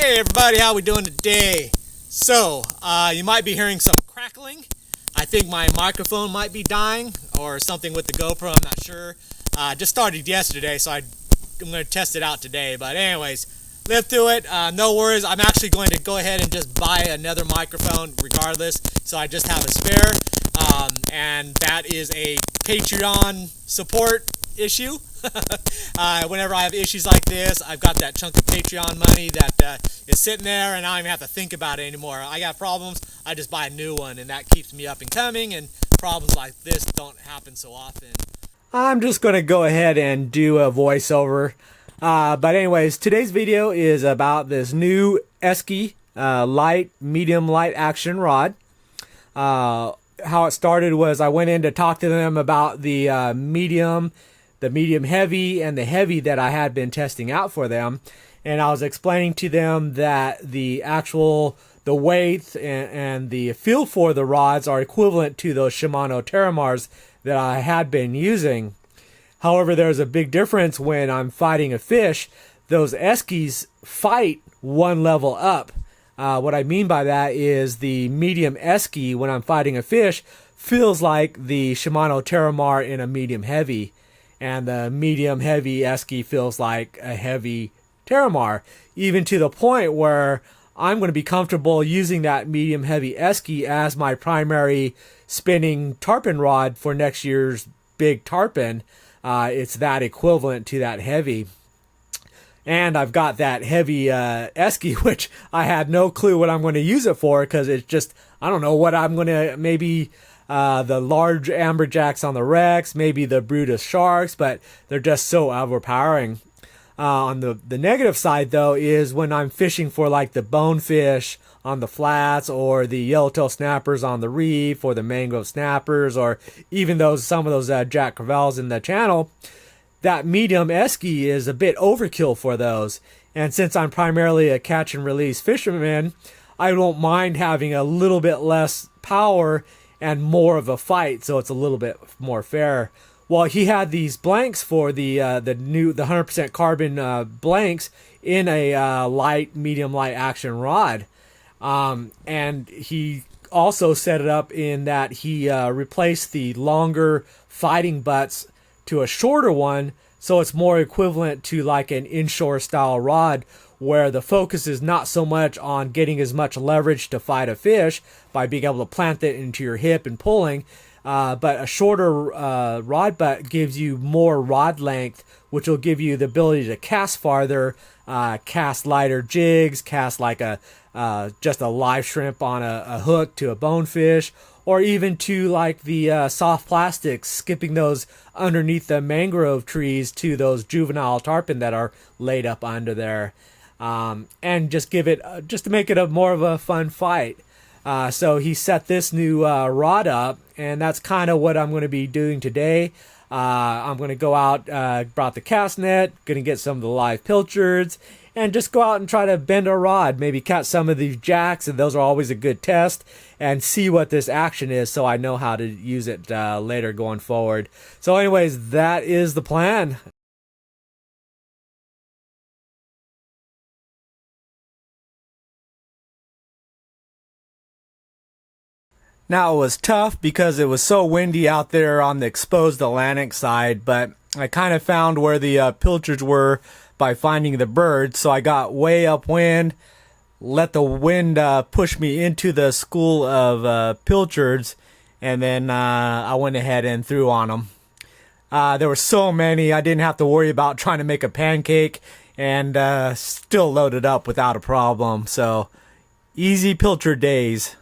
Hey everybody, how we doing today? So, you might be hearing some crackling. I think my microphone might be dying or something with the GoPro, I'm not sure. Just started yesterday, so I'm going to test it out today. But anyways, live through it. No worries, I'm actually going to go ahead and just buy another microphone regardless, so I just have a spare. And that is a Patreon support issue. Whenever I have issues like this, I've got that chunk of Patreon money that is sitting there, and I don't even have to think about it anymore. I got problems, I just buy a new one, and that keeps me up and coming, and problems like this don't happen so often. I'm just going to go ahead and do a voiceover. But anyways, today's video is about this new Esky medium light action rod. How it started was I went in to talk to them about the medium heavy, and the heavy that I had been testing out for them. And I was explaining to them that the weight and the feel for the rods are equivalent to those Shimano Terramars that I had been using. However, there's a big difference when I'm fighting a fish. Those Eskys fight one level up. What I mean by that is the medium Esky, when I'm fighting a fish, feels like the Shimano Terramar in a medium heavy. And the medium heavy Esky feels like a heavy Terramar, even to the point where I'm going to be comfortable using that medium heavy Esky as my primary spinning tarpon rod for next year's big tarpon. It's that equivalent to that heavy. And I've got that heavy Esky, which I had no clue what I'm going to use it for, because it's just, I don't know what I'm going to, maybe the large amberjacks on the wrecks, maybe the Brutus sharks, but they're just so overpowering. On the negative side, though, is when I'm fishing for like the bonefish on the flats, or the yellowtail snappers on the reef, or the mangrove snappers, or even some of those jack crevalles in the channel. That medium Esky is a bit overkill for those. And since I'm primarily a catch and release fisherman, I don't mind having a little bit less power and more of a fight, so it's a little bit more fair. Well, he had these blanks for the 100% carbon blanks in a medium light action rod, and he also set it up in that he replaced the longer fighting butts to a shorter one, so it's more equivalent to like an inshore style rod, where the focus is not so much on getting as much leverage to fight a fish by being able to plant it into your hip and pulling, but a shorter rod butt gives you more rod length, which will give you the ability to cast farther, cast lighter jigs, cast like just a live shrimp on a hook to a bonefish, or even to like the soft plastics, skipping those underneath the mangrove trees to those juvenile tarpon that are laid up under there. And just to make it more of a fun fight. So he set this new rod up, and that's kind of what I'm going to be doing today. I'm going to go out, brought the cast net, going to get some of the live pilchards, and just go out and try to bend a rod, maybe catch some of these jacks, and those are always a good test, and see what this action is so I know how to use it later going forward. So anyways, that is the plan. Now, it was tough because it was so windy out there on the exposed Atlantic side, but I kind of found where the pilchards were by finding the birds, so I got way upwind, let the wind push me into the school of pilchards, and then I went ahead and threw on them. There were so many, I didn't have to worry about trying to make a pancake, and still loaded up without a problem. So, easy pilchard days.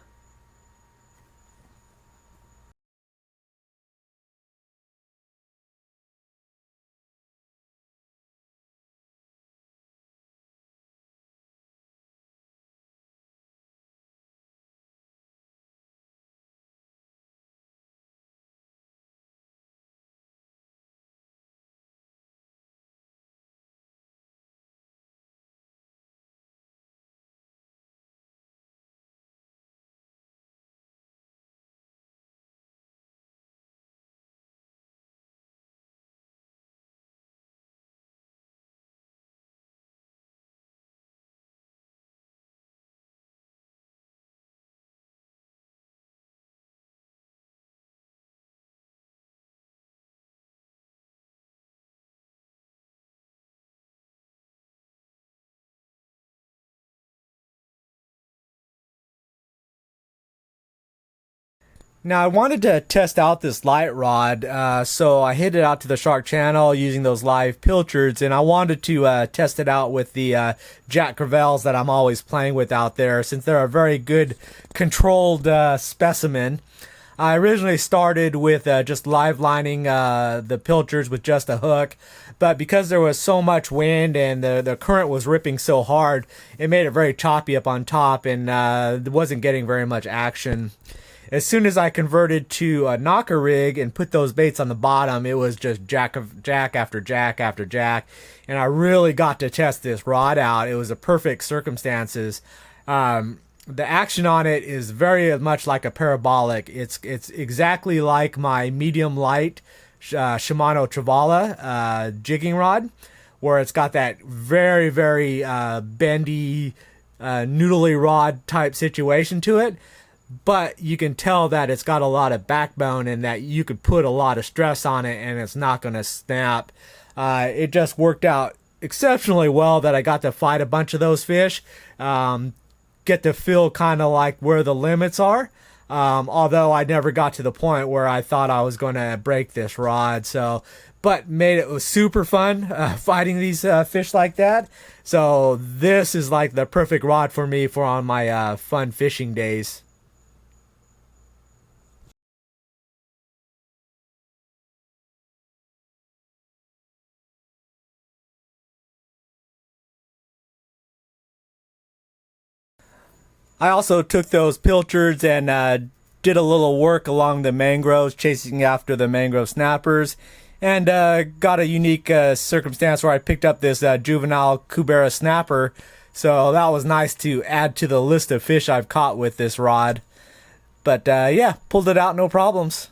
Now I wanted to test out this light rod, so I hit it out to the Shark Channel using those live pilchards, and I wanted to test it out with the Jack Crevalles that I'm always playing with out there, since they're a very good controlled specimen. I originally started with just live lining the pilchards with just a hook, but because there was so much wind and the current was ripping so hard, it made it very choppy up on top, and wasn't getting very much action. As soon as I converted to a knocker rig and put those baits on the bottom, it was just jack after jack after jack, and I really got to test this rod out. It was a perfect circumstances. The action on it is very much like a parabolic. It's exactly like my medium light Shimano Travala jigging rod, where it's got that very bendy noodly rod type situation to it. But you can tell that it's got a lot of backbone and that you could put a lot of stress on it and it's not going to snap. It just worked out exceptionally well that I got to fight a bunch of those fish, get to feel kind of like where the limits are, although I never got to the point where I thought I was going to break this rod. But it was super fun fighting these fish like that. So this is like the perfect rod for me for on my fun fishing days. I also took those pilchards and did a little work along the mangroves, chasing after the mangrove snappers, and got a unique circumstance where I picked up this juvenile Cubera snapper. So that was nice to add to the list of fish I've caught with this rod. But yeah, pulled it out, no problems.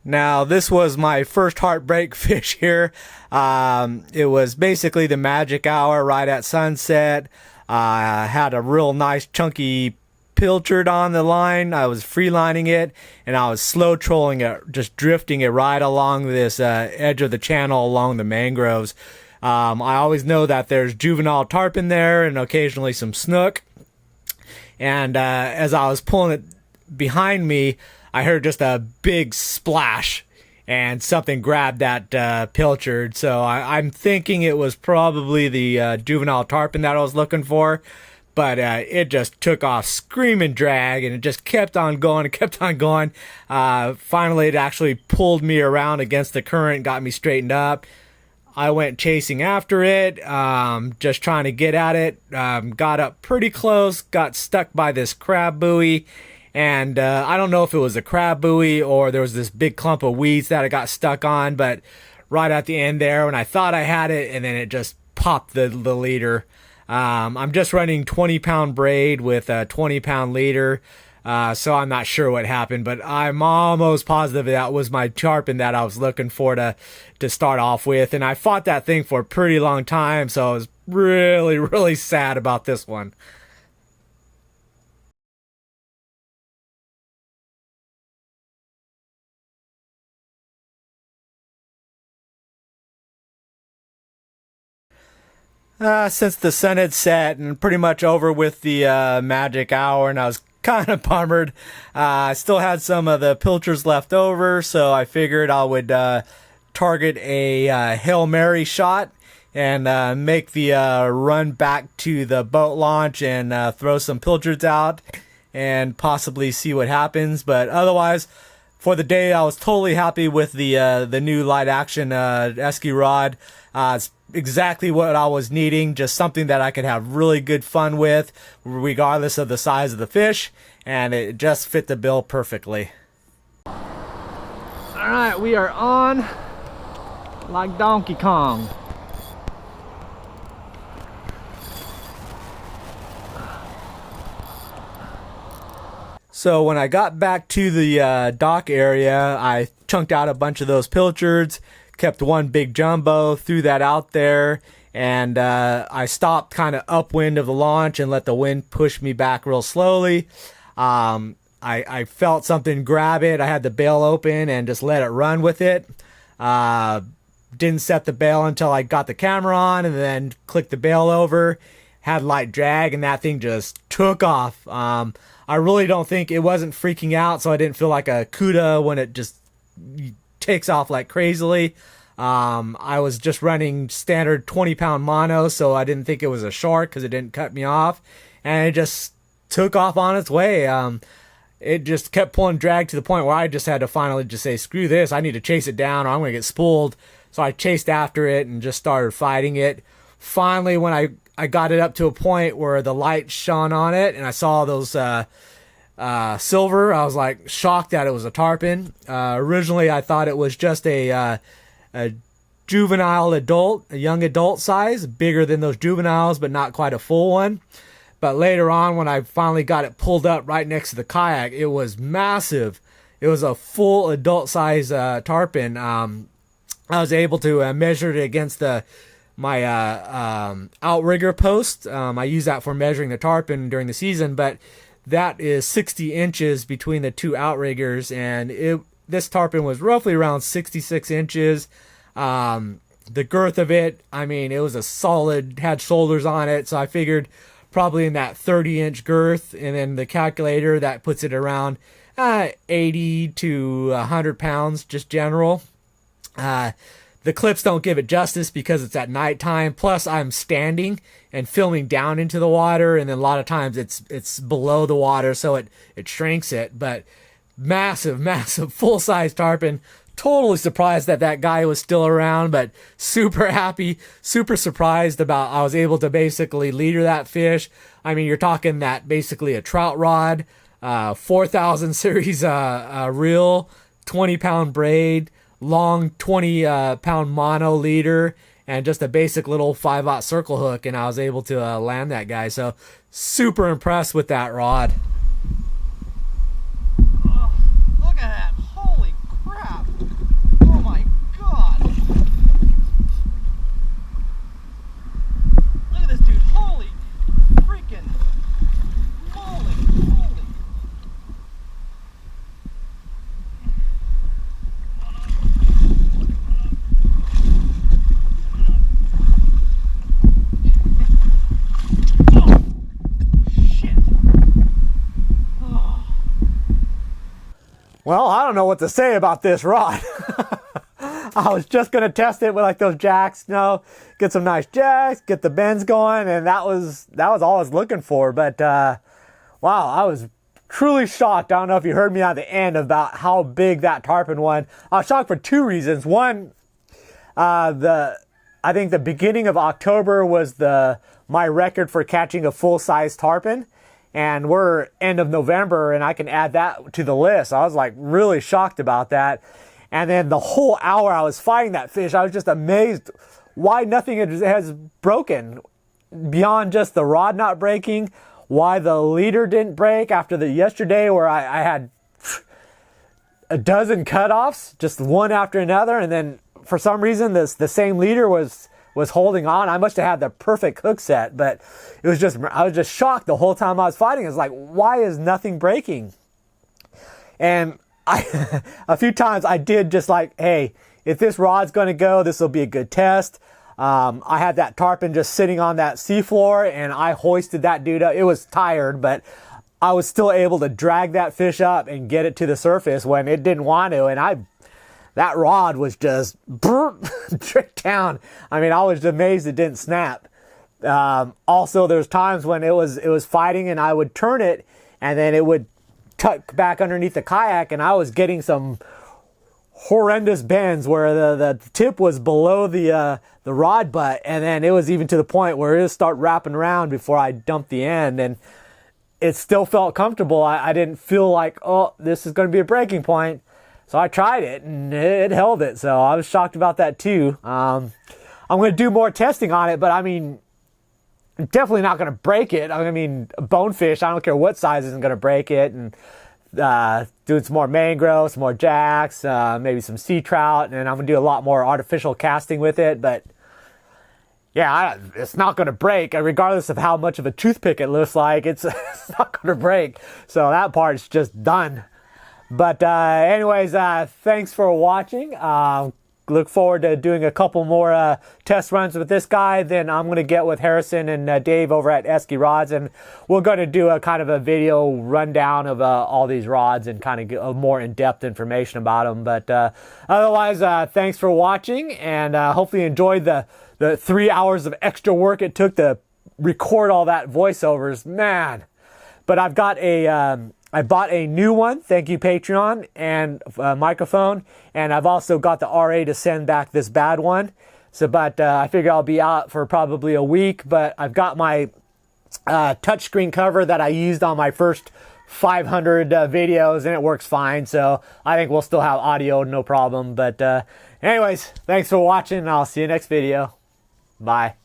Now, this was my first heartbreak fish here. It was basically the magic hour right at sunset. I had a real nice chunky pilchard on the line. I was freelining it, and I was slow trolling it, just drifting it right along this edge of the channel along the mangroves. I always know that there's juvenile tarpon there and occasionally some snook. And as I was pulling it behind me, I heard just a big splash and something grabbed that pilchard. So I'm thinking it was probably the juvenile tarpon that I was looking for. But it just took off scream and drag, and it just kept on going and kept on going. Finally, it actually pulled me around against the current, got me straightened up. I went chasing after it, just trying to get at it. Got up pretty close, got stuck by this crab buoy. And I don't know if it was a crab buoy or there was this big clump of weeds that I got stuck on, but right at the end there when I thought I had it, and then it just popped the leader. I'm just running 20-pound braid with a 20-pound leader, so I'm not sure what happened, but I'm almost positive that was my tarpon that I was looking for to start off with. And I fought that thing for a pretty long time, so I was really sad about this one. Since the sun had set and pretty much over with the magic hour, and I was kind of bummered. I still had some of the pilchards left over, so I figured I would target a Hail Mary shot and make the run back to the boat launch and throw some pilchards out and possibly see what happens. But otherwise, for the day, I was totally happy with the new light action Esky rod. It's exactly what I was needing, just something that I could have really good fun with regardless of the size of the fish, and it just fit the bill perfectly. Alright, we are on like Donkey Kong. So when I got back to the dock area, I chunked out a bunch of those pilchards, kept one big jumbo, threw that out there, and I stopped kind of upwind of the launch and let the wind push me back real slowly. I felt something grab it. I had the bail open and just let it run with it. Didn't set the bail until I got the camera on, and then clicked the bail over. Had light drag, and that thing just took off. I really don't think it wasn't freaking out, so I didn't feel like a CUDA when it just takes off like crazily. I was just running standard 20-pound mono, so I didn't think it was a shark because it didn't cut me off, and it just took off on its way. It just kept pulling drag to the point where I just had to finally just say, screw this, I need to chase it down or I'm going to get spooled. So I chased after it and just started fighting it. Finally, when I got it up to a point where the light shone on it and I saw those silver, I was like shocked that it was a tarpon. Originally, I thought it was just a juvenile adult, a young adult size, bigger than those juveniles, but not quite a full one. But later on, when I finally got it pulled up right next to the kayak, it was massive. It was a full adult size tarpon. I was able to measure it against my outrigger post. I use that for measuring the tarpon during the season, but that is 60 inches between the two outriggers, and this tarpon was roughly around 66 inches. The girth of it, I mean, it was a solid, had shoulders on it, so I figured probably in that 30-inch girth, and then the calculator, that puts it around 80 to 100 pounds, just general. The clips don't give it justice because it's at nighttime, plus I'm standing and filming down into the water, and then a lot of times it's below the water, so it shrinks it. But massive, full-size tarpon. Totally surprised that guy was still around, but super happy, super surprised about I was able to basically leader that fish. I mean, you're talking that basically a trout rod, 4000 series reel, 20-pound braid, long 20-pound mono leader, and just a basic little 5/0 circle hook, and I was able to land that guy. So super impressed with that rod. Look at that. Holy crap. Oh my god. Look at this dude. Holy freaking moly. Holy. Oh, shit. Oh. Well, I don't know what to say about this rod. I was just going to test it with like those jacks, get some nice jacks, get the bends going, and that was all I was looking for. But wow, I was truly shocked. I don't know if you heard me at the end about how big that tarpon was. I was shocked for two reasons. One, I think the beginning of October was my record for catching a full-size tarpon. And we're end of November, and I can add that to the list. I was like really shocked about that. And then the whole hour I was fighting that fish, I was just amazed why nothing has broken beyond just the rod not breaking, why the leader didn't break after yesterday where I had a dozen cutoffs, just one after another. And then for some reason, the same leader was holding on. I must have had the perfect hook set, but I was just shocked the whole time I was fighting. It's like, why is nothing breaking? And a few times I did just like, hey, if this rod's going to go, this will be a good test. I had that tarpon just sitting on that seafloor, and I hoisted that dude up. It was tired, but I was still able to drag that fish up and get it to the surface when it didn't want to. And that rod was just straight down. I mean, I was amazed it didn't snap. Also, there's times when it was fighting, and I would turn it, and then it would tuck back underneath the kayak, and I was getting some horrendous bends where the tip was below the rod butt, and then it was even to the point where it would start wrapping around before I dumped the end, and it still felt comfortable. I didn't feel like, oh, this is going to be a breaking point. So I tried it, and it held it. So I was shocked about that too. I'm going to do more testing on it, but I mean, I'm definitely not going to break it. I mean, a bonefish, I don't care what size, isn't going to break it. And doing some more mangrove, some more jacks, maybe some sea trout, and I'm going to do a lot more artificial casting with it. But yeah, it's not going to break, regardless of how much of a toothpick it looks like. It's, it's not going to break. So that part's just done. But anyways, thanks for watching. Look forward to doing a couple more test runs with this guy. Then I'm going to get with Harrison and Dave over at Esky Rods, and we're going to do a kind of a video rundown of all these rods and kind of get more in-depth information about them. But otherwise, thanks for watching, and hopefully you enjoyed the 3 hours of extra work it took to record all that voiceovers. Man. But I've got I bought a new one, thank you Patreon, and a microphone, and I've also got the RA to send back this bad one. So, but I figure I'll be out for probably a week, but I've got my touchscreen cover that I used on my first 500 videos, and it works fine, so I think we'll still have audio, no problem. But anyways, thanks for watching, and I'll see you next video. Bye.